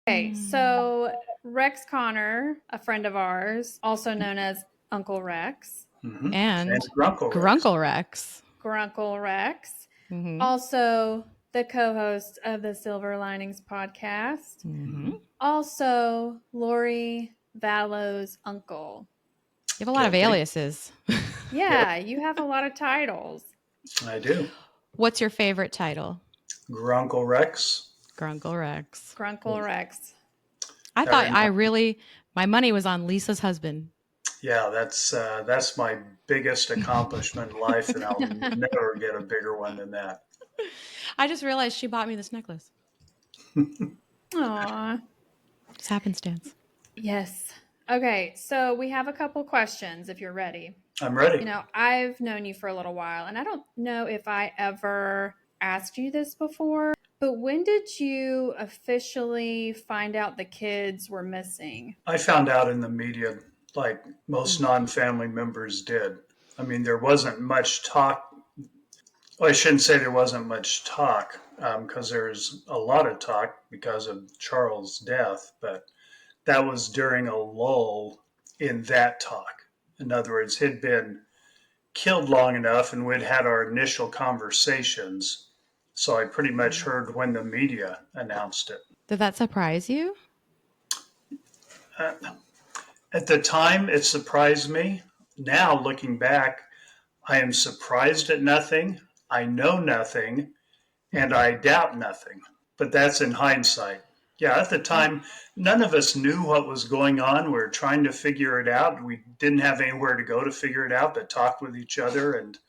Okay, so Rex Connor, a friend of ours, also known as Uncle Rex, And Grunkle Rex. Also the co-host of the Silver Linings podcast. Also Lori Vallow's uncle. You have a lot of aliases. Yeah, you have a lot of titles. I do. What's your favorite title? Grunkle Rex. Grunkle Rex. Grunkle Rex. I thought my money was on Lisa's husband. Yeah, that's my biggest accomplishment in life, and I'll never get a bigger one than that. I just realized she bought me this necklace. Aw. Just happenstance. Yes. Okay, so we have a couple questions if you're ready. I'm ready. You know, I've known you for a little while, and I don't know if I ever asked you this before, but when did you officially find out the kids were missing? I found out in the media, like most non-family members did. I mean, there wasn't much talk. Well, I shouldn't say there wasn't much talk, because there's a lot of talk because of Charles' death, but that was during a lull in that talk. In other words, he'd been killed long enough and we'd had our initial conversations. So I pretty much heard when the media announced it. Did that surprise you? At the time, it surprised me. Now, looking back, I am surprised at nothing. I know nothing, and I doubt nothing. But that's in hindsight. Yeah, at the time, none of us knew what was going on. We were trying to figure it out. We didn't have anywhere to go to figure it out, but talk with each other, and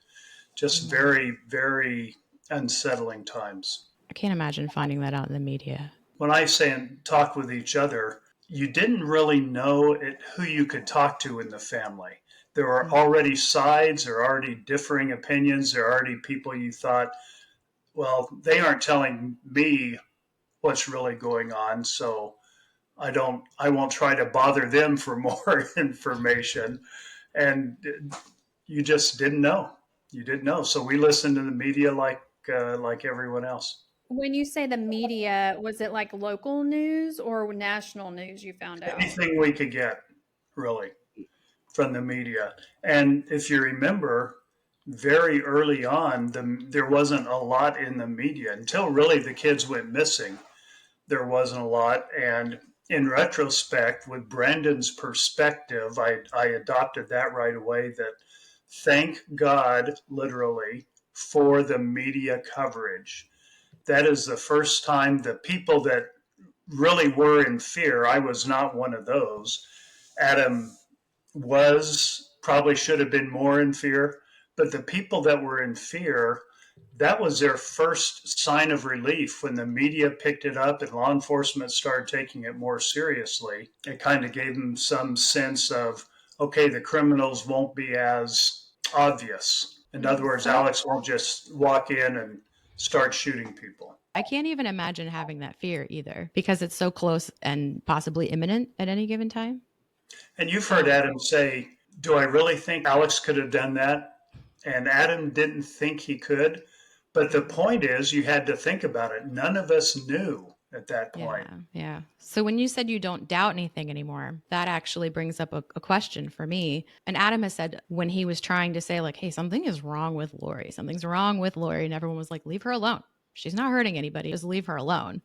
just very, very unsettling times. I can't imagine finding that out in the media. When I say talk with each other, you didn't really know who you could talk to in the family. There were already sides, there were already differing opinions, there are already people you thought, well, they aren't telling me what's really going on, so I won't try to bother them for more information. And you just didn't know. You didn't know. So we listened to the media like everyone else. When you say the media, was it like local news or national news you found out? Anything we could get, really, from the media. And if you remember, very early on, there wasn't a lot in the media until really the kids went missing. There wasn't a lot. And in retrospect, with Brandon's perspective, I adopted that right away, that thank God, literally, for the media coverage. That is the first time the people that really were in fear, I was not one of those. Adam probably should have been more in fear, but the people that were in fear, that was their first sign of relief when the media picked it up and law enforcement started taking it more seriously. It kind of gave them some sense of, okay, the criminals won't be as obvious. In other words, Alex won't just walk in and start shooting people. I can't even imagine having that fear either, because it's so close and possibly imminent at any given time. And you've heard Adam say, do I really think Alex could have done that? And Adam didn't think he could. But the point is, you had to think about it. None of us knew at that point. Yeah. So when you said you don't doubt anything anymore, that actually brings up a question for me. And Adam has said when he was trying to say like, hey, something is wrong with Lori. Something's wrong with Lori. And everyone was like, leave her alone. She's not hurting anybody. Just leave her alone.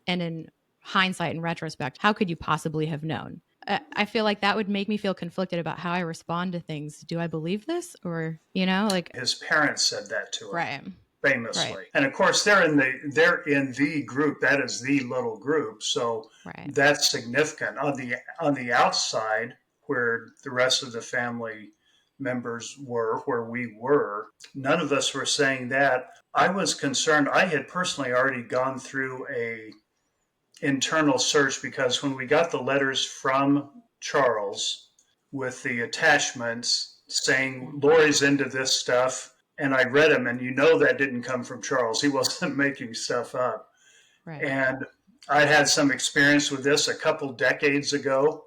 And in hindsight and retrospect, how could you possibly have known? I feel like that would make me feel conflicted about how I respond to things. Do I believe this? Or, like his parents said that to him. Right. Famously. Right. And of course they're in the group. That is the little group. So that's significant. On the outside, where the rest of the family members were, where we were, none of us were saying that. I was concerned. I had personally already gone through a internal search, because when we got the letters from Charles with the attachments saying Lori's into this stuff, and I read them, and that didn't come from Charles. He wasn't making stuff up. Right. And I had some experience with this a couple decades ago.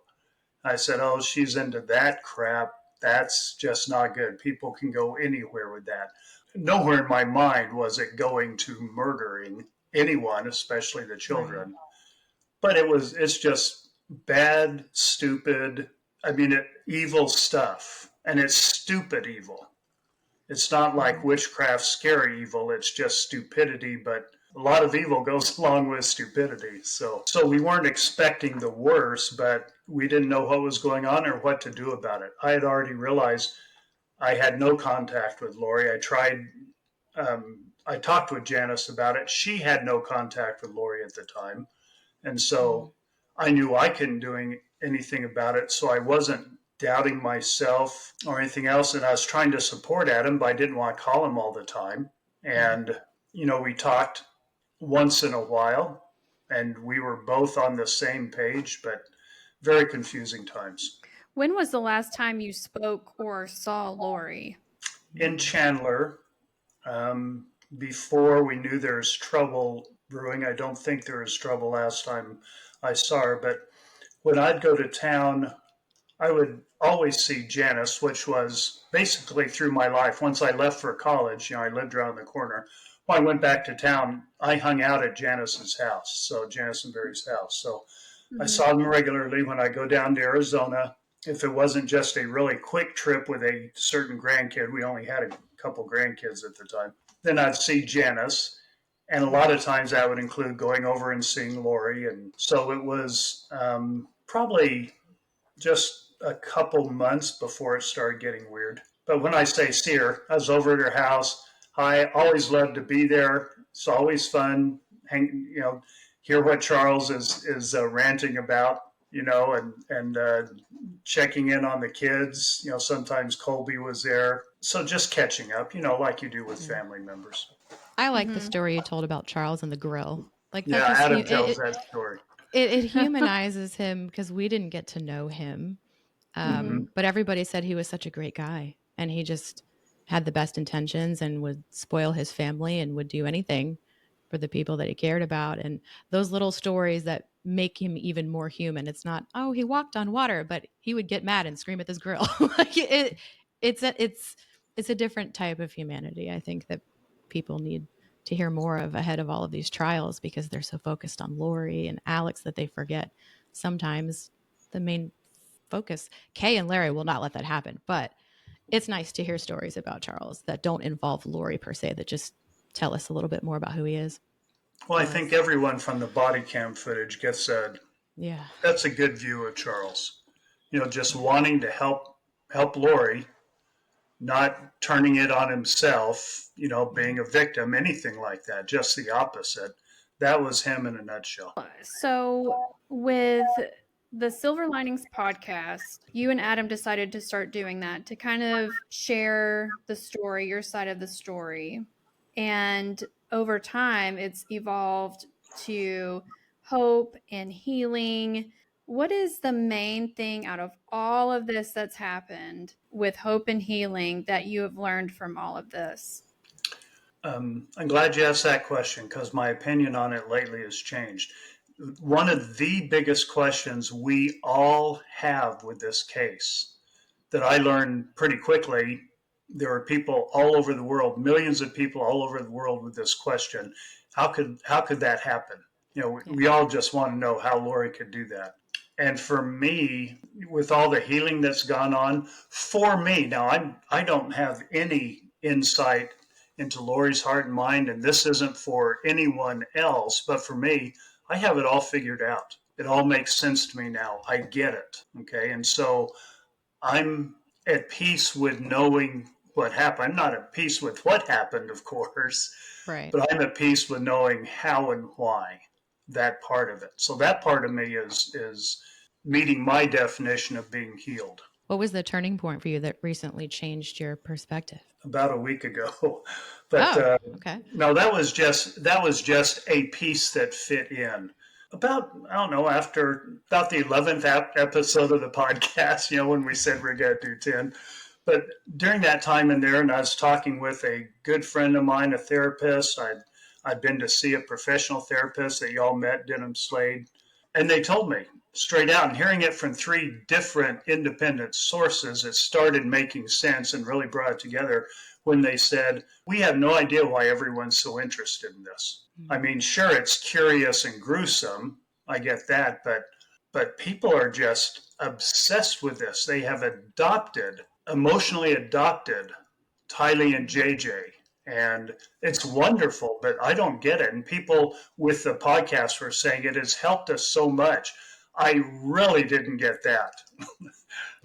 I said, oh, she's into that crap. That's just not good. People can go anywhere with that. Nowhere in my mind was it going to murdering anyone, especially the children. Right. But it's just bad, stupid, evil stuff. And it's stupid evil. It's not like witchcraft, scary evil. It's just stupidity, but a lot of evil goes along with stupidity. So we weren't expecting the worst, but we didn't know what was going on or what to do about it. I had already realized I had no contact with Lori. I talked with Janice about it. She had no contact with Lori at the time. And so I knew I couldn't do anything about it. So I wasn't doubting myself or anything else. And I was trying to support Adam, but I didn't want to call him all the time. And, we talked once in a while and we were both on the same page, but very confusing times. When was the last time you spoke or saw Lori? In Chandler, before we knew there was trouble brewing. I don't think there was trouble last time I saw her, but when I'd go to town, I would always see Janice, which was basically through my life. Once I left for college, I lived around the corner. When I went back to town, I hung out at Janice's house, so Janice and Barry's house. So I saw them regularly when I go down to Arizona. If it wasn't just a really quick trip with a certain grandkid, we only had a couple grandkids at the time, then I'd see Janice. And a lot of times that would include going over and seeing Lori. And so it was probably just a couple months before it started getting weird. But when I say see her, I was over at her house. I always loved to be there. It's always fun, hear what Charles is ranting about, and checking in on the kids. Sometimes Colby was there. So just catching up, like you do with family members. I like the story you told about Charles and the grill. Adam tells that story. It humanizes him because we didn't get to know him. But everybody said he was such a great guy and he just had the best intentions and would spoil his family and would do anything for the people that he cared about. And those little stories that make him even more human. It's not, oh, he walked on water, but he would get mad and scream at this grill. It's a different type of humanity. I think that people need to hear more of ahead of all of these trials because they're so focused on Lori and Alex that they forget sometimes the main focus. Kay and Larry will not let that happen, but it's nice to hear stories about Charles that don't involve Lori per se, that just tell us a little bit more about who he is. Well, I think everyone from the body cam footage gets that. Yeah, that's a good view of Charles. Just wanting to help Lori, not turning it on himself, being a victim, anything like that, just the opposite. That was him in a nutshell. So with the Silver Linings podcast, you and Adam decided to start doing that to kind of share the story, your side of the story. And over time, it's evolved to hope and healing. What is the main thing out of all of this that's happened with hope and healing that you have learned from all of this? I'm glad you asked that question because my opinion on it lately has changed. One of the biggest questions we all have with this case that I learned pretty quickly, there are people all over the world, millions of people all over the world with this question. How could that happen? We all just want to know how Lori could do that. And for me, with all the healing that's gone on, for me, now I don't have any insight into Lori's heart and mind, and this isn't for anyone else, but for me, I have it all figured out. It all makes sense to me now. I get it. Okay. And so I'm at peace with knowing what happened. I'm not at peace with what happened, of course, right? But I'm at peace with knowing how and why, that part of it. So that part of me is meeting my definition of being healed. What was the turning point for you that recently changed your perspective? About a week ago. But okay. No, that was just a piece that fit in. About, I don't know, after about the 11th episode of the podcast, when we said we're going to do 10. But during that time in there, and I was talking with a good friend of mine, a therapist. I'd been to see a professional therapist that y'all met, Denham Slade. And they told me straight out, and hearing it from 3 different independent sources, it started making sense and really brought it together when they said, we have no idea why everyone's so interested in this. I mean, sure, it's curious and gruesome, I get that, but people are just obsessed with this. They have emotionally adopted Tylee and JJ. And it's wonderful, but I don't get it. And people with the podcast were saying it has helped us so much. I really didn't get that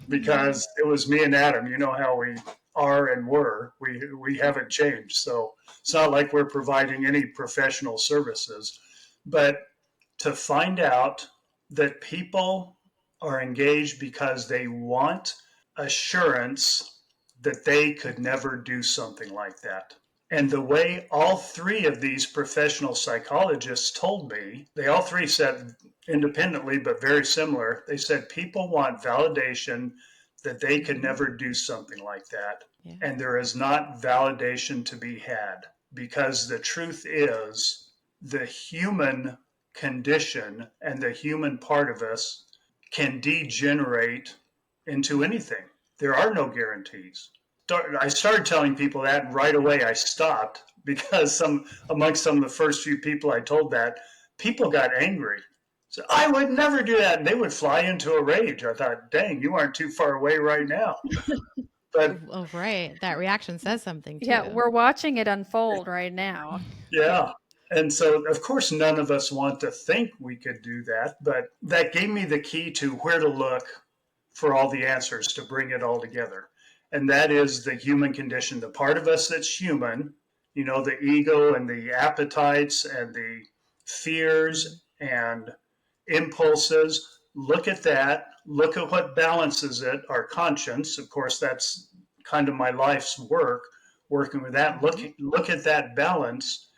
because it was me and Adam. You know how we are and were. We haven't changed. So it's not like we're providing any professional services. But to find out that people are engaged because they want assurance that they could never do something like that. And the way all three of these professional psychologists told me, they all three said independently, but very similar. They said people want validation that they could never do something like that. Yeah. And there is not validation to be had, because the truth is the human condition and the human part of us can degenerate into anything. There are no guarantees. I started telling people that, and right away I stopped, because amongst some of the first few people I told that, people got angry. So I would never do that. And they would fly into a rage. I thought, dang, you aren't too far away right now. But oh, right. That reaction says something too. Yeah, we're watching it unfold right now. Yeah. And so, of course, none of us want to think we could do that, but that gave me the key to where to look for all the answers to bring it all together. And that is the human condition, the part of us that's human, the ego and the appetites and the fears and impulses. Look at that. Look at what balances it, our conscience. Of course, that's kind of my life's work, working with that. Look at that balance,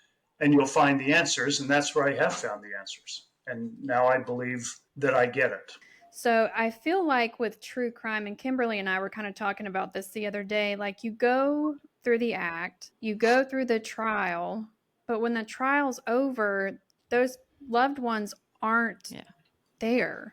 and you'll find the answers. And that's where I have found the answers. And now I believe that I get it. So I feel like with true crime, and Kimberly and I were kind of talking about this the other day, like you go through the act, you go through the trial, but when the trial's over, those loved ones aren't there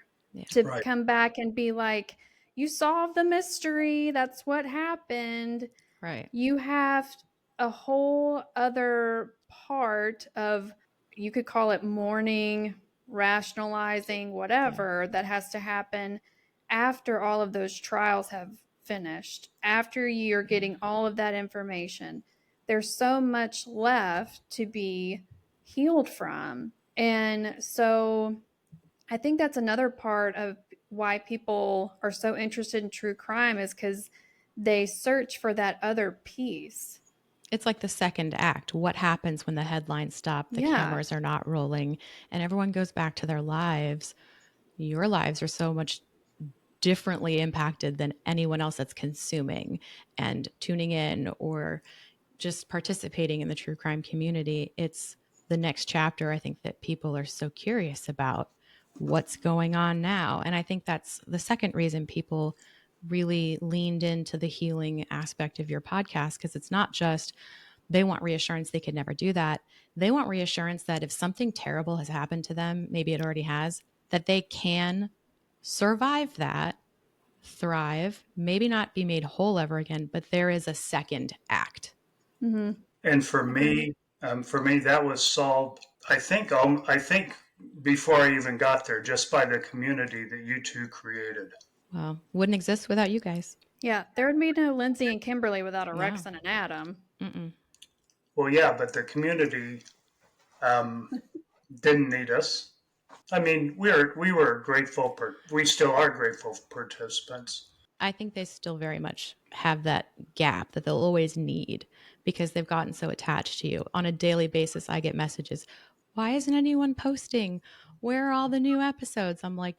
to come back and be like, you solved the mystery. That's what happened. Right. You have a whole other part of, you could call it mourning, rationalizing, whatever, that has to happen after all of those trials have finished, after you're getting all of that information. There's so much left to be healed from. And so I think that's another part of why people are so interested in true crime, is because they search for that other piece. It's like the second act. What happens when the headlines stop, the cameras are not rolling, and everyone goes back to their lives? Your lives are so much differently impacted than anyone else that's consuming and tuning in or just participating in the true crime community. It's the next chapter, I think, that people are so curious about. What's going on now? And I think that's the second reason people really leaned into the healing aspect of your podcast, because it's not just they want reassurance they could never do that. They want reassurance that if something terrible has happened to them, maybe it already has, that they can survive that, thrive, maybe not be made whole ever again, but there is a second act. Mm-hmm. And for me, that was solved, I think before I even got there, just by the community that you two created. Well, wouldn't exist without you guys. Yeah, there would be no Lindsay and Kimberly without a Rex and an Adam. Mm-mm. Well, yeah, but the community didn't need us. I mean, we were grateful. We still are grateful participants. I think they still very much have that gap that they'll always need, because they've gotten so attached to you. On a daily basis, I get messages. Why isn't anyone posting? Where are all the new episodes? I'm like,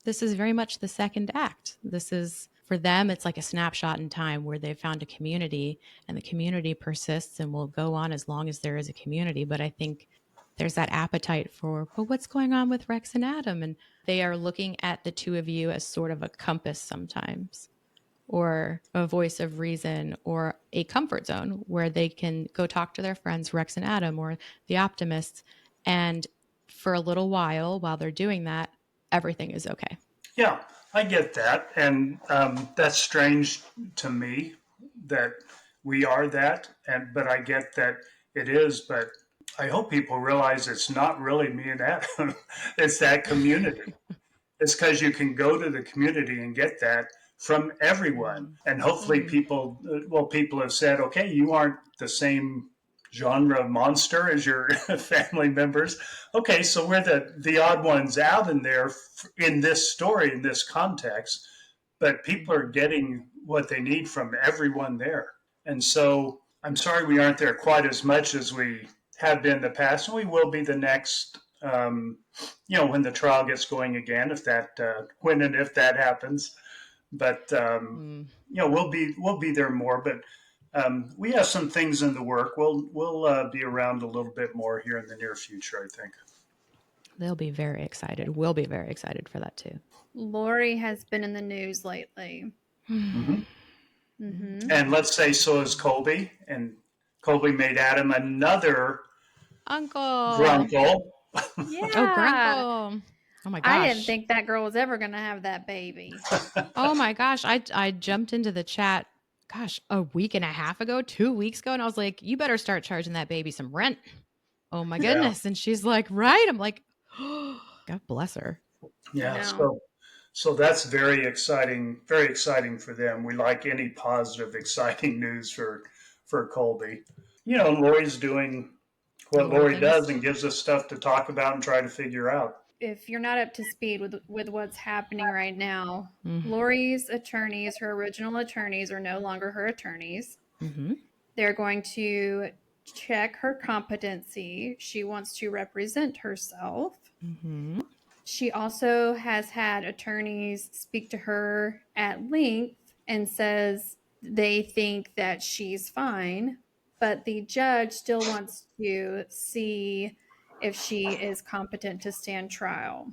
this is very much the second act. This is, for them, it's like a snapshot in time where they've found a community, and the community persists and will go on as long as there is a community. But I think there's that appetite for, well, what's going on with Rex and Adam? And they are looking at the two of you as sort of a compass sometimes, or a voice of reason, or a comfort zone where they can go talk to their friends, Rex and Adam, or the optimists. And for a little while they're doing that, everything is okay. Yeah, I get that. And that's strange to me that we are that. But I get that it is. But I hope people realize it's not really me and Adam. It's that community. It's because you can go to the community and get that from everyone. Mhm. And hopefully Mhm. people have said, okay, you aren't the same genre monster as your family members. Okay, so we're the odd ones out in there in this story, in this context, but people are getting what they need from everyone there. And so I'm sorry we aren't there quite as much as we have been in the past, and we will be the next when the trial gets going again, if that when and if that happens. But Mm. we'll be there more. But we have some things in the work. We'll be around a little bit more here in the near future, I think. They'll be very excited. We'll be very excited for that too. Lori has been in the news lately. Mm-hmm. Mm-hmm. And let's say so is Colby, and Colby made Adam another Uncle. grunkle. Oh, Yeah. Grunkle. Oh my I didn't gosh. think that girl was ever going to have that baby. Oh my gosh. I jumped into the chat, gosh, a week and a half ago, 2 weeks ago, and I was like, you better start charging that baby some rent. Oh my Yeah, goodness. And she's like, right. I'm like, oh, God bless her. I yeah. know. So that's very exciting for them. We like any positive, exciting news for Colby. Lori's doing The what Lori Lori things. does and gives us stuff to talk about and try to figure out. If you're not up to speed with what's happening right now, Mm. Lori's attorneys, her original attorneys, are no longer her attorneys. Mm-hmm. They're going to check her competency. She wants to represent herself. Mm-hmm. She also has had attorneys speak to her at length and says they think that she's fine, but the judge still wants to see if she is competent to stand trial.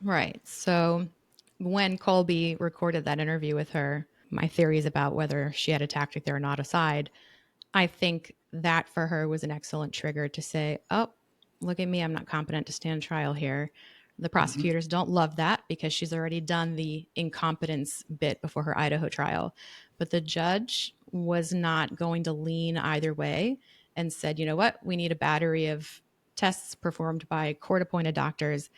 Right. So when Colby recorded that interview with her, my theories about whether she had a tactic there or not aside, I think that for her was an excellent trigger to say, oh, look at me. I'm not competent to stand trial here. The Mm-hmm. prosecutors don't love that because she's already done the incompetence bit before her Idaho trial. But the judge was not going to lean either way and said, you know what? We need a battery of tests performed by court appointed doctors.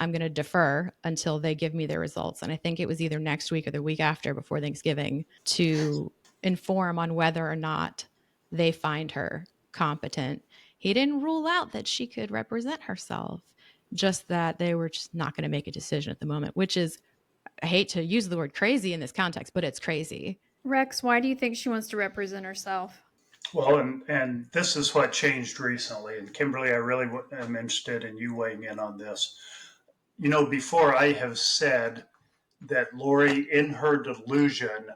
I'm going to defer until they give me their results. And I think it was either next week or the week after before Thanksgiving to inform on whether or not they find her competent. He didn't rule out that she could represent herself, just that they were just not going to make a decision at the moment, which is, I hate to use the word crazy in this context, but it's crazy. Rex, why do you think she wants to represent herself? Well, and this is what changed recently. And Kimberly, I really am interested in you weighing in on this. Before I have said that Lori, in her delusion,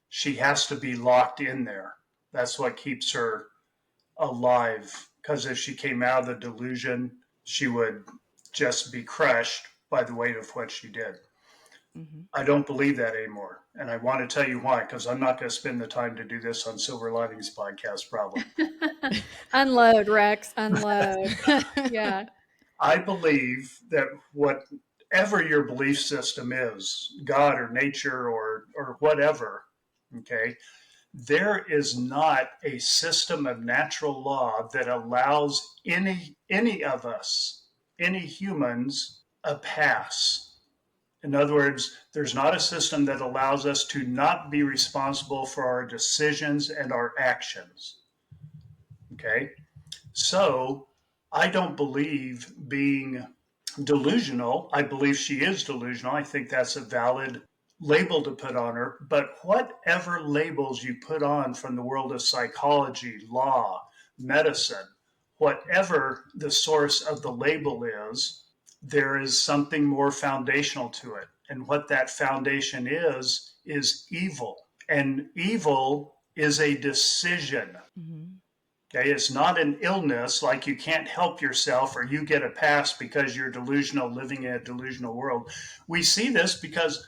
she has to be locked in there. That's what keeps her alive. Because if she came out of the delusion, she would just be crushed by the weight of what she did. Mm-hmm. I don't believe that anymore. And I want to tell you why, because I'm not going to spend the time to do this on Silver Linings Podcast, probably. Unload, Rex, unload. Yeah. I believe that whatever your belief system is, God or nature or whatever, okay, there is not a system of natural law that allows any of us, any humans, a pass. In other words, there's not a system that allows us to not be responsible for our decisions and our actions. Okay? So I don't believe being delusional. I believe she is delusional. I think that's a valid label to put on her. But whatever labels you put on from the world of psychology, law, medicine, whatever the source of the label is, there is something more foundational to it. And what that foundation is evil. And evil is a decision. Mm-hmm. Okay, it's not an illness like you can't help yourself or you get a pass because you're delusional, living in a delusional world. We see this because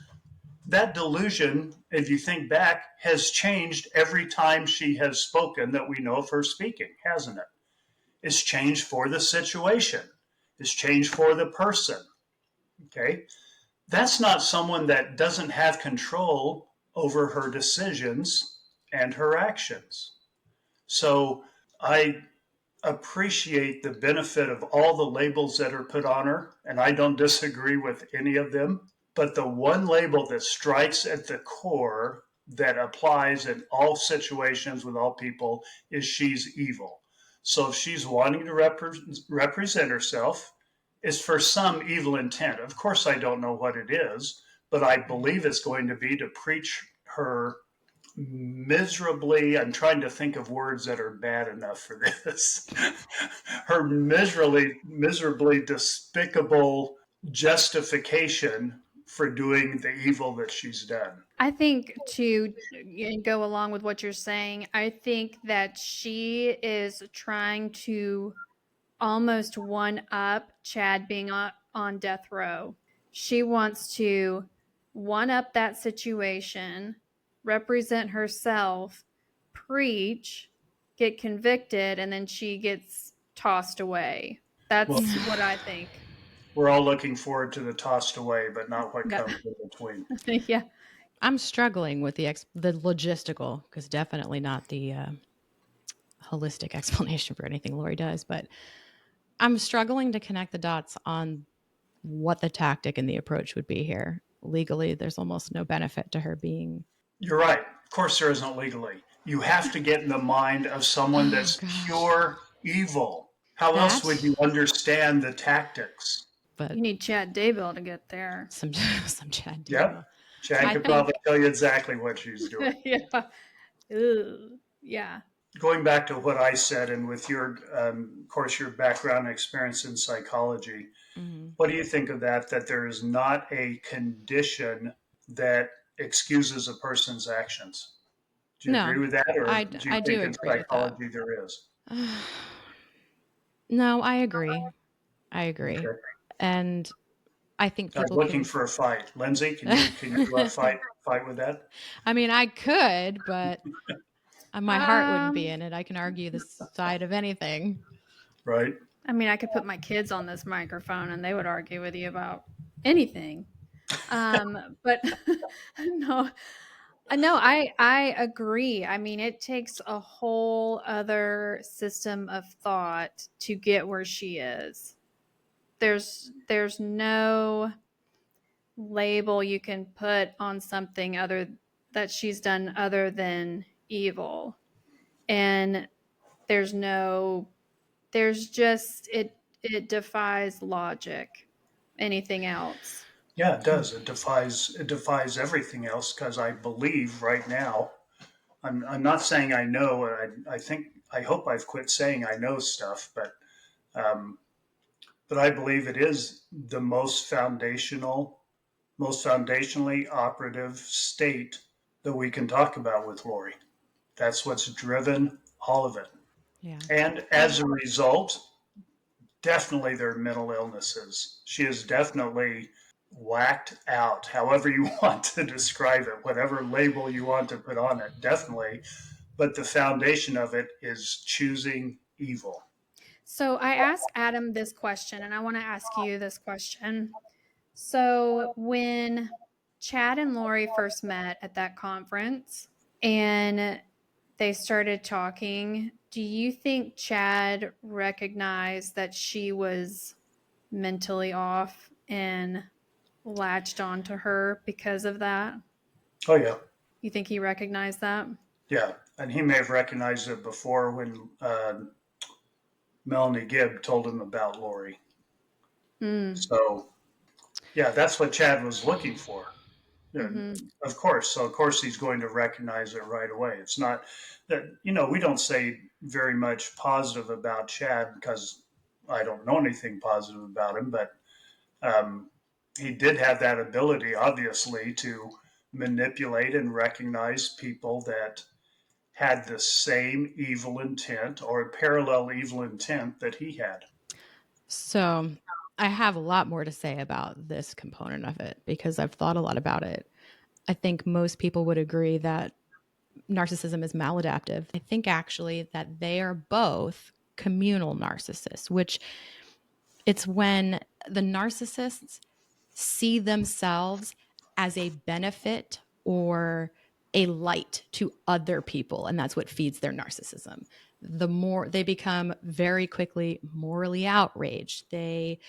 that delusion, if you think back, has changed every time she has spoken that we know of her speaking, hasn't it? It's changed for the situation, it's changed for the person. Okay, that's not someone that doesn't have control over her decisions and her actions. So I appreciate the benefit of all the labels that are put on her, and I don't disagree with any of them. But the one label that strikes at the core that applies in all situations with all people is she's evil. So if she's wanting to represent herself, it's for some evil intent. Of course, I don't know what it is, but I believe it's going to be to preach her miserably. I'm trying to think of words that are bad enough for this. Her miserably despicable justification for doing the evil that she's done. I think to go along with what you're saying, I think that she is trying to almost one up Chad being on death row. She wants to one up that situation, represent herself, preach, get convicted, and then she gets tossed away. That's Well, what I think. we're all looking forward to the tossed away, but not what Yeah. comes in between. Yeah. I'm struggling with the logistical, because definitely not the holistic explanation for anything Lori does, but I'm struggling to connect the dots on what the tactic and the approach would be here. Legally, there's almost no benefit to her being. You're right. Of course, there isn't legally. You have to get in the mind of someone that's pure evil. How else would you understand the tactics? But You need Chad Daybell to get there. some Chad. Yep. Chad could probably tell you exactly what she's doing. Yeah. Ugh. Yeah. Going back to what I said, and with your, of course, your background and experience in psychology, what do you think of that? That there is not a condition that excuses a person's actions. Do you agree with that, or I do you do think in agree with that. psychology there is? No, I agree. Okay. And I think I was people looking for a fight. Lindsay, can you fight with that? I mean, I could, but my heart wouldn't be in it. I can argue the side of anything. Right. I mean, I could put my kids on this microphone and they would argue with you about anything. But no, I agree. I mean, it takes a whole other system of thought to get where she is. There's no label you can put on something other that she's done other than evil. And there's just it defies logic. Anything else? Yeah, it does. It defies everything else, because I believe right now. I'm not saying I know. I hope I've quit saying I know stuff, um, but I believe it is the most foundationally operative state that we can talk about with Lori. That's what's driven all of it. Yeah. And as a result, definitely there are mental illnesses. She is definitely whacked out, however you want to describe it, whatever label you want to put on it, definitely. But the foundation of it is choosing evil. So I asked Adam this question, and I want to ask you this question. So when Chad and Lori first met at that conference and they started talking, do you think Chad recognized that she was mentally off and latched onto her because of that? Oh, yeah. You think he recognized that? Yeah. And he may have recognized it before when Melanie Gibb told him about Lori. So, yeah, that's what Chad was looking for. Of course. So, of course, he's going to recognize it right away. It's not that, we don't say very much positive about Chad because I don't know anything positive about him, but he did have that ability, obviously, to manipulate and recognize people that had the same evil intent or a parallel evil intent that he had. So I have a lot more to say about this component of it because I've thought a lot about it. I think most people would agree that narcissism is maladaptive. I think actually that they are both communal narcissists, which it's when the narcissists see themselves as a benefit or a light to other people, and that's what feeds their narcissism. the more they become very quickly morally outraged. They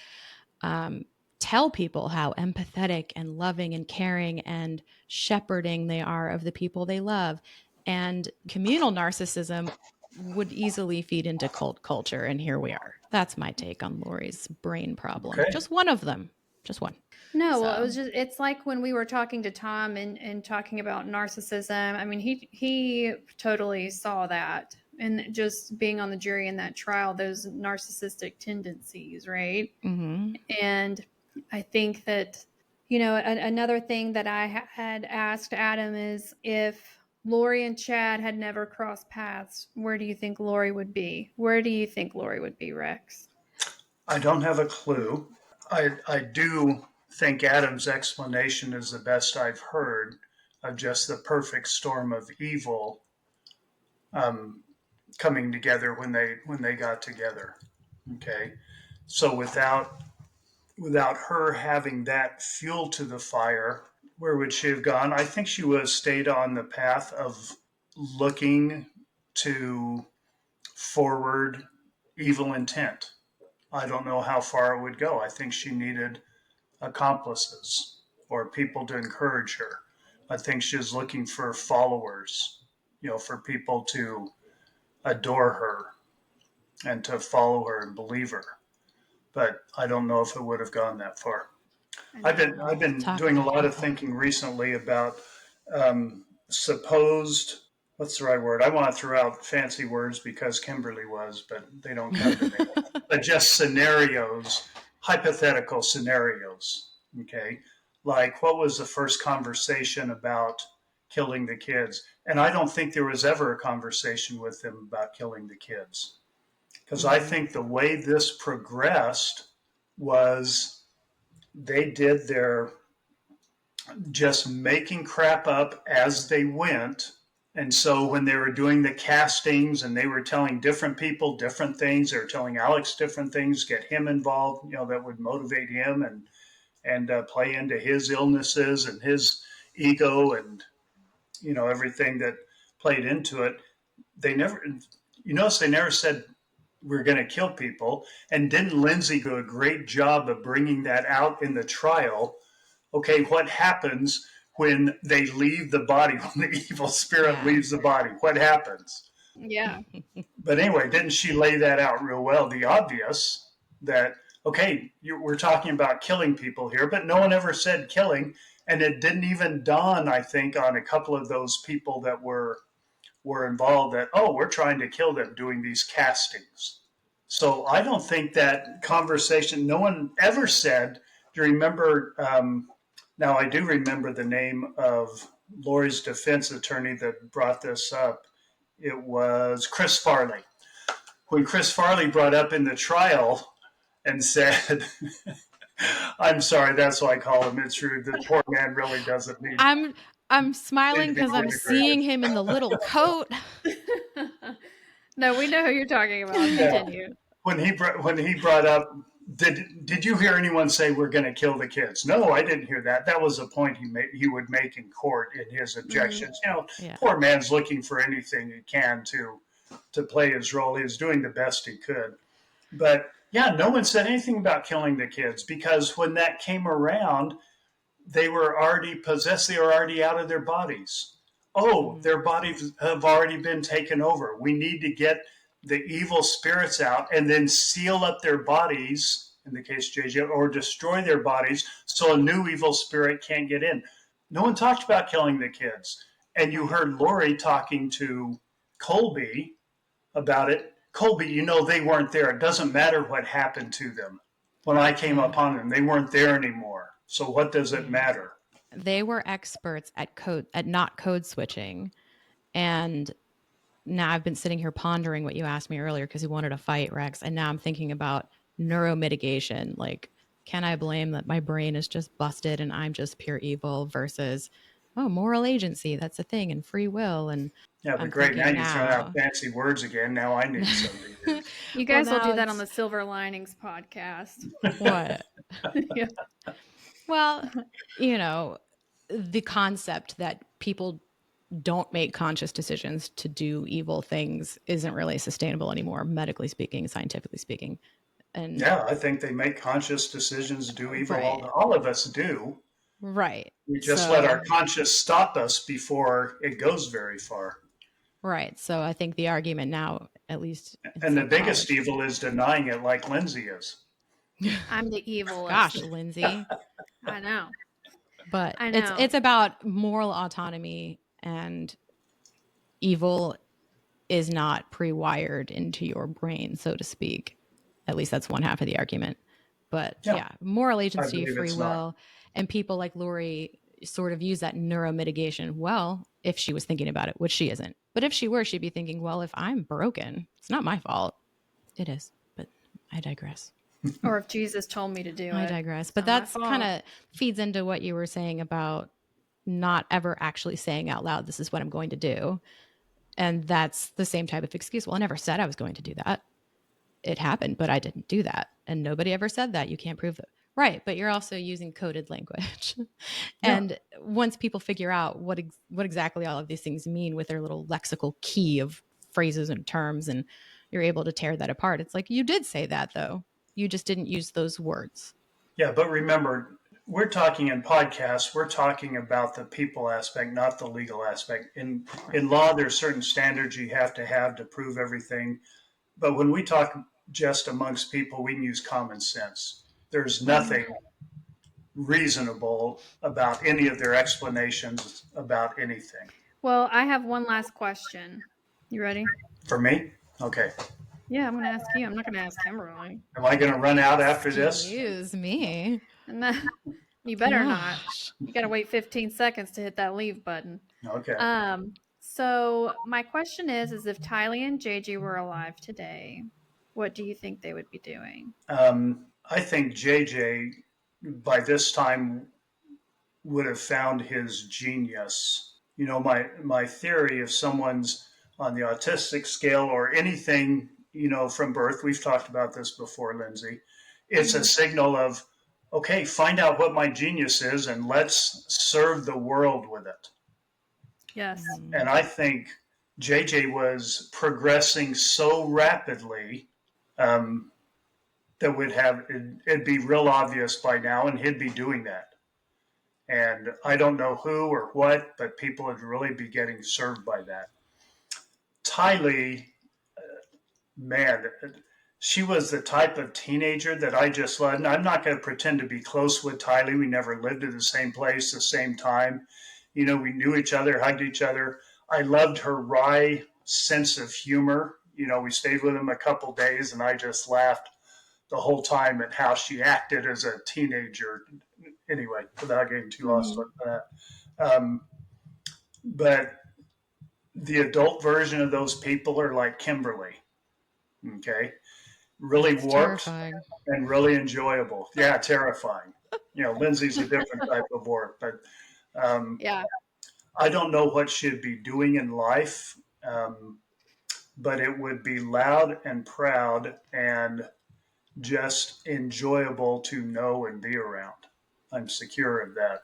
tell people how empathetic and loving and caring and shepherding they are of the people they love. And communal narcissism would easily feed into cult culture. And here we are. That's my take on Lori's brain problem. Okay. Just one of them. Just one. No, well, So. it's like when we were talking to Tom and talking about narcissism. I mean, he totally saw that, and just being on the jury in that trial, those narcissistic tendencies, right? Mm-hmm. And I think that, another thing that I had asked Adam is, if Lori and Chad had never crossed paths, where do you think Lori would be? Where do you think Lori would be, Rex? I don't have a clue. I do think Adam's explanation is the best I've heard of just the perfect storm of evil coming together when they got together. Okay, so without her having that fuel to the fire, where would she have gone? I think she would have stayed on the path of looking to forward evil intent. I don't know how far it would go. I think she needed accomplices or people to encourage her. I think she was looking for followers, for people to adore her and to follow her and believe her. But I don't know if it would have gone that far. I've been doing a lot of thinking recently about supposed, what's the right word? I want to throw out fancy words because Kimberly was, but they don't come to me. But just scenarios, hypothetical scenarios. Okay, like what was the first conversation about killing the kids? And I don't think there was ever a conversation with them about killing the kids, because I think the way this progressed was they did their just making crap up as they went. And so when they were doing the castings and they were telling different people different things, they were telling Alex different things, get him involved, that would motivate him and play into his illnesses and his ego and everything that played into it. They never, you notice they never said we're going to kill people. And didn't Lindsay do a great job of bringing that out in the trial? Okay, what happens when they leave the body, when the evil spirit leaves the body? What happens? Yeah. But anyway, didn't she lay that out real well? The obvious that, okay, we're talking about killing people here, but no one ever said killing. And it didn't even dawn, I think, on a couple of those people that were involved that, oh, we're trying to kill them doing these castings. So I don't think that conversation, no one ever said, do you remember, now I do remember the name of Lori's defense attorney that brought this up. It was Chris Farley. When Chris Farley brought up in the trial and said, I'm sorry, that's why I call him. It's rude. The poor man really doesn't need. I'm smiling because I'm seeing him in the little coat. No, we know who you're talking about. Continue. When he brought up, did you hear anyone say we're going to kill the kids? No, I didn't hear that. That was a point he would make in court in his objections. Poor man's looking for anything he can to play his role. He was doing the best he could. But yeah, no one said anything about killing the kids, because when that came around, they were already possessed. They were already out of their bodies. Oh, their bodies have already been taken over. We need to get the evil spirits out and then seal up their bodies, in the case of JJ, or destroy their bodies so a new evil spirit can't get in. No one talked about killing the kids. And you heard Lori talking to Colby about it. Colby, they weren't there. It doesn't matter what happened to them. When I came upon them, they weren't there anymore. So what does it matter? They were experts at not code switching. And now I've been sitting here pondering what you asked me earlier because you wanted to fight, Rex. And now I'm thinking about neuromitigation. Like, can I blame that my brain is just busted and I'm just pure evil versus, moral agency, that's a thing, and free will. And yeah, but great. Now you're throwing out fancy words again. Now I need something. You guys will do that on the Silver Linings podcast. What? Yeah. Well, the concept that people don't make conscious decisions to do evil things isn't really sustainable anymore, medically speaking, scientifically speaking. And yeah, I think they make conscious decisions to do evil. Right. All of us do. Right. We just So- let our conscience stop us before it goes very far. Right. So I think the argument now, at least in And the biggest psychology- evil is denying it, like Lindsay is. I'm the evilest. Gosh, Lindsay. I know. But I know. it's about moral autonomy, and evil is not pre-wired into your brain, so to speak. At least that's one half of the argument. But yeah, moral agency, believe free it's will, not. and people like Lori sort of use that neuromitigation. Well, if she was thinking about it, which she isn't. But if she were, she'd be thinking, well, if I'm broken, it's not my fault. It is, but I digress. Or if Jesus told me to do it. I digress. But that's kind of feeds into what you were saying about not ever actually saying out loud, this is what I'm going to do. And that's the same type of excuse. Well, I never said I was going to do that. It happened, but I didn't do that. And nobody ever said that. You can't prove that. Right. But you're also using coded language. And once people figure out what exactly all of these things mean with their little lexical key of phrases and terms, and you're able to tear that apart, it's like, you did say that, though. You just didn't use those words. Yeah, but remember, we're talking in podcasts, we're talking about the people aspect, not the legal aspect. In law, there's certain standards you have to prove everything. But when we talk just amongst people, we can use common sense. There's nothing reasonable about any of their explanations about anything. Well, I have one last question. You ready? For me? Okay. Yeah, I'm going to ask you. I'm not going to ask Kimberly. Am I going to run out after this? Excuse me. And then, you better not. Gosh. You got to wait 15 seconds to hit that leave button. Okay. So my question is if Tylee and JJ were alive today, what do you think they would be doing? I think JJ, by this time, would have found his genius. You know, my theory, if someone's on the autistic scale or anything, you know, from birth, we've talked about this before, Lindsay, it's a signal of, okay, find out what my genius is and let's serve the world with it. Yes. And I think JJ was progressing so rapidly that it'd be real obvious by now, and he'd be doing that. And I don't know who or what, but people would really be getting served by that. Tylee, man, she was the type of teenager that I just loved. And I'm not going to pretend to be close with Tylee. We never lived at the same place, the same time. You know, we knew each other, hugged each other. I loved her wry sense of humor. You know, we stayed with him a couple days, and I just laughed the whole time at how she acted as a teenager. Anyway, without getting too lost on that. But the adult version of those people are like Kimberly. Okay. Really warped and really enjoyable. Yeah, terrifying. You know, Lindsay's a different type of warp, but yeah. I don't know what she'd be doing in life, but it would be loud and proud and just enjoyable to know and be around. I'm secure of that.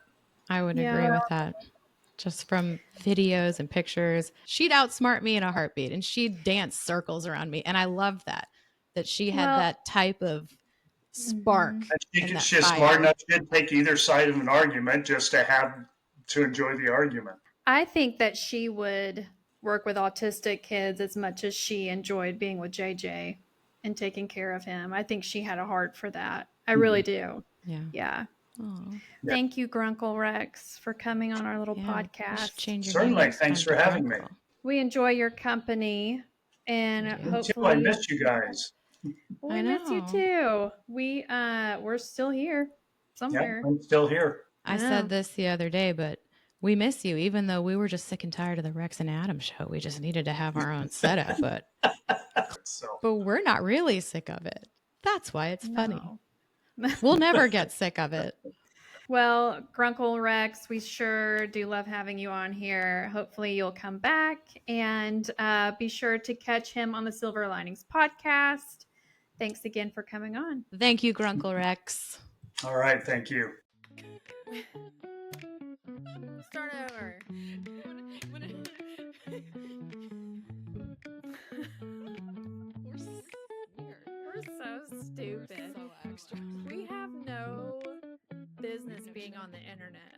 I would agree with that. Just from videos and pictures, she'd outsmart me in a heartbeat, and she'd dance circles around me. And I loved that she had that type of spark. And she's smart enough, she'd take either side of an argument just to enjoy the argument. I think that she would work with autistic kids as much as she enjoyed being with JJ and taking care of him. I think she had a heart for that. I really do. Yeah. Aww. Thank you, Grunkle Rex, for coming on our little podcast. Certainly. Thanks for having me. We enjoy your company, and hopefully I missed you guys. We miss you too. We're still here somewhere. Yeah, I'm still here. I said this the other day, but we miss you, even though we were just sick and tired of the Rex and Adam show. We just needed to have our own setup, but we're not really sick of it. That's why it's funny. We'll never get sick of it. Well, Grunkle Rex, we sure do love having you on here. Hopefully you'll come back, and be sure to catch him on the Silver Linings podcast. Thanks again for coming on. Thank you, Grunkle Rex. All right. Thank you. Start over. stupid. So extra. We have no business being on the internet.